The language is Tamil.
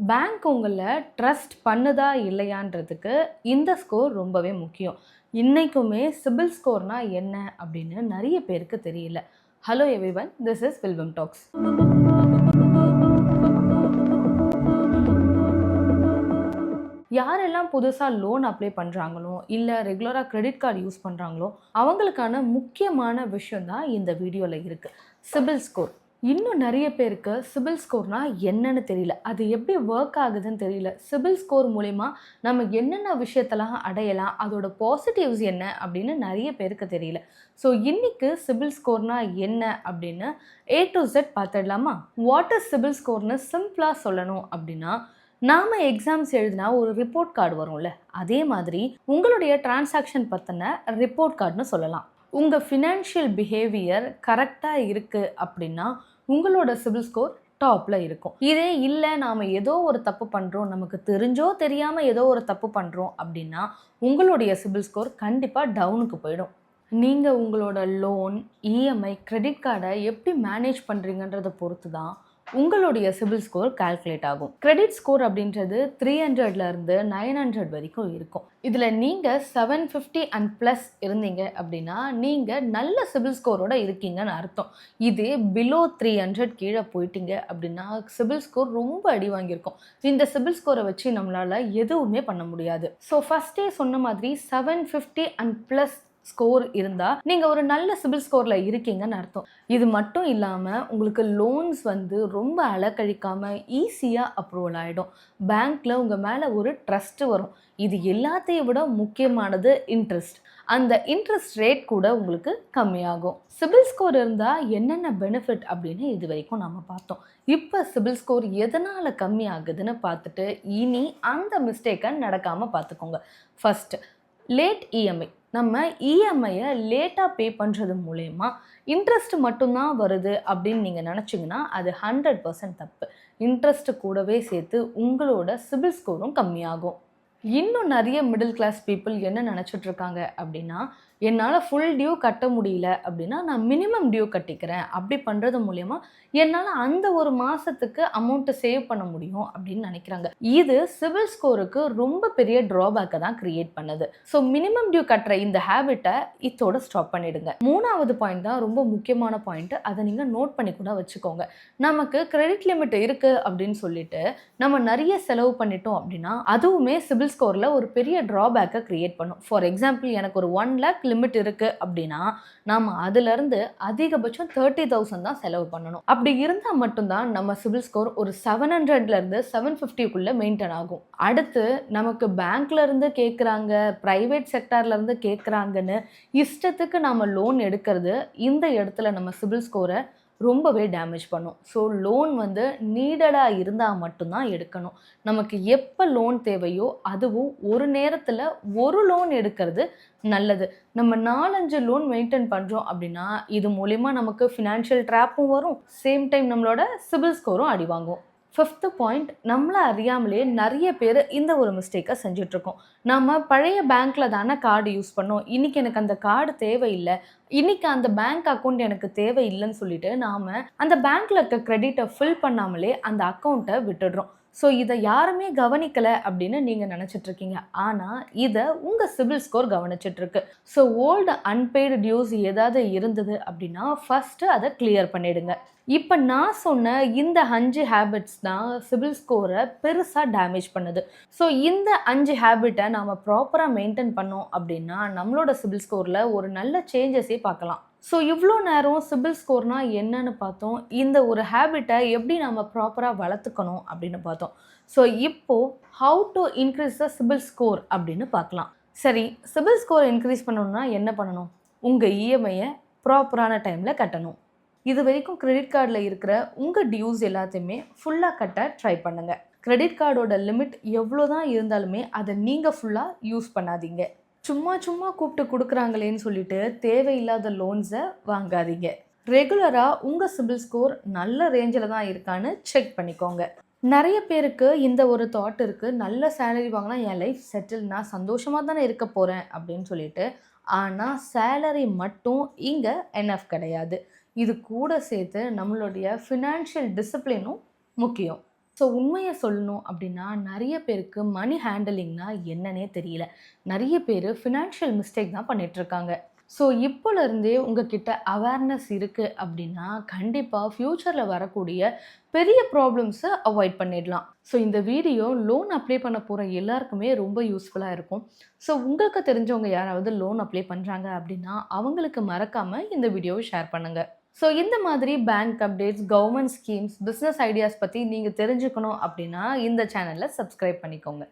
பேங்க் உங்களை ட்ரஸ்ட் பண்ணுதா இல்லையான்றதுக்கு இந்த ஸ்கோர் ரொம்பவே முக்கியம். இன்றைக்குமே சிபில் ஸ்கோர்னால் என்ன அப்படின்னு நிறைய பேருக்கு தெரியல. ஹலோ எவ்ரிவன், திஸ் இஸ் வில்வம் டாக்ஸ். யாரெல்லாம் புதுசாக லோன் அப்ளை பண்ணுறாங்களோ இல்லை ரெகுலராக கிரெடிட் கார்டு யூஸ் பண்ணுறாங்களோ அவங்களுக்கான முக்கியமான விஷயம் தான் இந்த வீடியோவில் இருக்குது, சிபில் ஸ்கோர். இன்னும் நிறைய பேருக்கு சிபில் ஸ்கோர்னால் என்னன்னு தெரியல, அது எப்படி ஒர்க் ஆகுதுன்னு தெரியல. சிபில் ஸ்கோர் மூலிமா நம்ம என்னென்ன விஷயத்தெல்லாம் அடையலாம், அதோட பாசிட்டிவ்ஸ் என்ன அப்படின்னு நிறைய பேருக்கு தெரியல. ஸோ இன்றைக்கி சிபில் ஸ்கோர்னால் என்ன அப்படின்னு A to Z பார்த்துடலாமா? வாட் இஸ் சிபில் ஸ்கோர்னு சிம்பிளாக சொல்லணும் அப்படின்னா, நாம் எக்ஸாம்ஸ் எழுதினா ஒரு ரிப்போர்ட் கார்டு வரும்ல, அதே மாதிரி உங்களுடைய டிரான்சாக்ஷன் பற்றின ரிப்போர்ட் கார்டுன்னு சொல்லலாம். உங்கள் ஃபினான்ஷியல் பிஹேவியர் கரெக்டாக இருக்குது அப்படின்னா உங்களோட சிபில் ஸ்கோர் டாப்பில் இருக்கும். இதே இல்லை, நாம் ஏதோ ஒரு தப்பு பண்ணுறோம், நமக்கு தெரிஞ்சோ தெரியாமல் ஏதோ ஒரு தப்பு பண்ணுறோம் அப்படின்னா உங்களுடைய சிபில் ஸ்கோர் கண்டிப்பாக டவுனுக்கு போயிடும். நீங்கள் உங்களோட லோன், இஎம்ஐ, கிரெடிட் கார்டை எப்படி மேனேஜ் பண்ணுறீங்கன்றதை பொறுத்து தான் உங்களுடைய சிபில் ஸ்கோர் கால்குலேட் ஆகும். கிரெடிட் ஸ்கோர் அப்படின்றது 300லேருந்து 900 வரைக்கும் இருக்கும். இதில் நீங்கள் 750 அண்ட் ப்ளஸ் இருந்தீங்க அப்படின்னா நீங்கள் நல்ல சிபில் ஸ்கோரோட இருக்கீங்கன்னு அர்த்தம். இதே பிலோ 300 கீழே போயிட்டீங்க அப்படின்னா சிபில் ஸ்கோர் ரொம்ப அடி வாங்கியிருக்கும். இந்த சிபில் ஸ்கோரை வச்சு நம்மளால் எதுவுமே பண்ண முடியாது. ஸோ ஃபஸ்ட்டே சொன்ன மாதிரி 750 அண்ட் ப்ளஸ் ஸ்கோர் இருந்தால் நீங்கள் ஒரு நல்ல சிபில் ஸ்கோரில் இருக்கீங்கன்னு அர்த்தம். இது மட்டும் இல்லாமல் உங்களுக்கு லோன்ஸ் ரொம்ப அலக்கழிக்காமல் ஈஸியாக அப்ரூவல் ஆகிடும். பேங்க்கில் உங்கள் மேலே ஒரு ட்ரஸ்ட் வரும். இது எல்லாத்தையும் விட முக்கியமானது இன்ட்ரெஸ்ட். அந்த இன்ட்ரெஸ்ட் ரேட் கூட உங்களுக்கு கம்மியாகும். சிபில் ஸ்கோர் இருந்தால் என்னென்ன பெனிஃபிட் அப்படின்னு இது வரைக்கும் நம்ம பார்த்தோம். இப்போ சிபில் ஸ்கோர் எதனால் கம்மி ஆகுதுன்னு பார்த்துட்டு இனி அந்த மிஸ்டேக்கை நடக்காமல் பார்த்துக்கோங்க. First, late EMI. நம்ம இஎம்ஐயை லேட்டாக பே பண்ணுறது மூலயமா இன்ட்ரெஸ்ட் மட்டும்தான் வருது அப்படின்னு நீங்கள் நினச்சிங்கன்னா அது 100% தப்பு. இன்ட்ரெஸ்ட்டு கூடவே சேர்த்து உங்களோட சிபில் ஸ்கோரும் கம்மியாகும். இன்னும் நிறைய மிடில் கிளாஸ் பீப்புள் என்ன நினச்சிட்ருக்காங்க அப்படின்னா, என்னால் ஃபுல் டியூ கட்ட முடியல அப்படின்னா நான் மினிமம் டியூ கட்டிக்கிறேன். அப்படி பண்ணுறது மூலயமா என்னால் அந்த ஒரு மாதத்துக்கு அமௌண்ட்டை சேவ் பண்ண முடியும் அப்படின்னு நினைக்கிறாங்க. இது சிபில் ஸ்கோருக்கு ரொம்ப பெரிய ட்ராபேக்கை தான் க்ரியேட் பண்ணுது. ஸோ மினிமம் டியூ கட்டுற இந்த ஹேபிட்டை இதோட ஸ்டாப் பண்ணிடுங்க. மூணாவது பாயிண்ட் தான் ரொம்ப முக்கியமான பாயிண்ட்டு, அதை நீங்கள் நோட் பண்ணி கூட வச்சுக்கோங்க. நமக்கு கிரெடிட் லிமிட் இருக்குது அப்படின்னு சொல்லிட்டு நம்ம நிறைய செலவு பண்ணிட்டோம் அப்படின்னா அதுவுமே சிபில் ஸ்கோரில் ஒரு பெரிய ட்ராபேக்கை க்ரியேட் பண்ணும். ஃபார் எக்ஸாம்பிள், எனக்கு ஒரு 1 lakh லிமிட் இருக்குது அப்படின்னா நாம் அதிலிருந்து அதிகபட்சம் 30,000 தான் செலவு பண்ணணும். அப்படி இருந்தால் மட்டும்தான் நம்ம சிபில் ஸ்கோர் ஒரு 700லேருந்து 750க்குள்ளே மெயின்டைன் ஆகும். அடுத்து, நமக்கு பேங்க்லேருந்து கேட்குறாங்க, ப்ரைவேட் செக்டார்லேருந்து கேட்குறாங்கன்னு இஷ்டத்துக்கு நாம் லோன் எடுக்கிறது இந்த இடத்துல நம்ம சிபில் ஸ்கோரை ரொம்பவே டேமேஜ் பண்ணும். ஸோ லோன் நீடடாக இருந்தால் மட்டும்தான் எடுக்கணும். நமக்கு எப்போ லோன் தேவையோ அதுவும் ஒரு நேரத்தில் ஒரு லோன் எடுக்கிறது நல்லது. நம்ம 4-5 லோன் மெயின்டைன் பண்ணுறோம் அப்படின்னா இது மூலிமா நமக்கு ஃபினான்ஷியல் ட்ராப்பும் வரும், சேம் டைம் நம்மளோட சிபில் ஸ்கோரும் அடி வாங்கும். ஃபிஃப்த்து பாயிண்ட், நம்மளை அறியாமலே நிறைய பேர் இந்த ஒரு மிஸ்டேக்கை செஞ்சிட்ருக்கோம். நம்ம பழைய பேங்க்கில் தானே கார்டு யூஸ் பண்ணோம், இன்றைக்கி எனக்கு அந்த கார்டு தேவையில்லை, இன்றைக்கி அந்த பேங்க் அக்கௌண்ட் எனக்கு தேவையில்லைன்னு சொல்லிட்டு நாம் அந்த பேங்க்கில் இருக்க கிரெடிட்டை ஃபில் பண்ணாமலே அந்த அக்கௌண்ட்டை விட்டுடுறோம். ஸோ இதை யாருமே கவனிக்கலை அப்படின்னு நீங்கள் நினச்சிட்ருக்கீங்க. ஆனால் இதை உங்கள் சிபில் ஸ்கோர் கவனிச்சிட்ருக்கு. ஸோ ஓல்டு அன்பெய்டு டியூஸ் ஏதாவது இருந்தது அப்படின்னா ஃபஸ்ட்டு அதை கிளியர் பண்ணிவிடுங்க. இப்போ நான் சொன்ன இந்த 5 ஹேபிட்ஸ் தான் சிபில் ஸ்கோரை பெருசாக டேமேஜ் பண்ணுது. ஸோ இந்த 5 ஹேபிட்டை நாம் ப்ராப்பராக மெயின்டைன் பண்ணோம் அப்படின்னா நம்மளோட சிபில் ஸ்கோரில் ஒரு நல்ல சேஞ்சஸே பார்க்கலாம். ஸோ இவ்வளோ நேரம் சிபில் ஸ்கோர்னால் என்னன்னு பார்த்தோம், இந்த ஒரு ஹேபிட்டை எப்படி நம்ம ப்ராப்பராக வளர்த்துக்கணும் அப்படின்னு பார்த்தோம். ஸோ இப்போது how to increase the CIBIL score அப்படின்னு பார்க்கலாம். சரி, சிபில் ஸ்கோர் இன்க்ரீஸ் பண்ணணும்னா என்ன பண்ணணும்? உங்கள் இஎம்ஐயை ப்ராப்பரான டைமில் கட்டணும். இது வரைக்கும் கிரெடிட் கார்டில் இருக்கிற உங்கள் டியூஸ் எல்லாத்தையுமே ஃபுல்லாக கட்ட ட்ரை பண்ணுங்கள். கிரெடிட் கார்டோட லிமிட் எவ்வளோ தான் இருந்தாலுமே அதை நீங்கள் ஃபுல்லாக யூஸ் பண்ணாதீங்க. சும்மா கூப்பிட்டு கொடுக்குறாங்களேன்னு சொல்லிட்டு தேவையில்லாத லோன்ஸை வாங்காதீங்க. ரெகுலராக உங்கள் சிபில் ஸ்கோர் நல்ல ரேஞ்சில் தான் இருக்கான்னு செக் பண்ணிக்கோங்க. நிறைய பேருக்கு இந்த ஒரு தாட் இருக்குது, நல்ல சேலரி வாங்கினா என் லைஃப் செட்டில், நான் சந்தோஷமாக தானே இருக்க போகிறேன் அப்படின்னு சொல்லிட்டு. ஆனால் சேலரி மட்டும் இங்கே என்எஃப் கிடையாது. இது கூட சேர்த்து நம்மளுடைய ஃபினான்ஷியல் டிசிப்ளினும் முக்கியம். ஸோ உண்மையை சொல்லணும் அப்படின்னா நிறைய பேருக்கு மணி ஹேண்டலிங்னா என்னன்னே தெரியல. நிறைய பேர் ஃபினான்ஷியல் மிஸ்டேக் தான் பண்ணிட்டு இருக்காங்க. ஸோ இப்போலேருந்தே உங்ககிட்ட அவேர்னஸ் இருக்குது அப்படின்னா கண்டிப்பாக ஃப்யூச்சரில் வரக்கூடிய பெரிய ப்ராப்ளம்ஸை அவாய்ட் பண்ணிடலாம். ஸோ இந்த வீடியோ லோன் அப்ளை பண்ண போகிற எல்லாருக்குமே ரொம்ப யூஸ்ஃபுல்லாக இருக்கும். ஸோ உங்களுக்கு தெரிஞ்சவங்க யாராவது லோன் அப்ளை பண்ணுறாங்க அப்படின்னா அவங்களுக்கு மறக்காமல் இந்த வீடியோவை ஷேர் பண்ணுங்கள். ஸோ இந்த மாதிரி bank updates, government schemes, business ideas பற்றி நீங்கள் தெரிஞ்சுக்கணும் அப்படின்னா இந்த சேனலை சப்ஸ்கிரைப் பண்ணிக்கோங்க.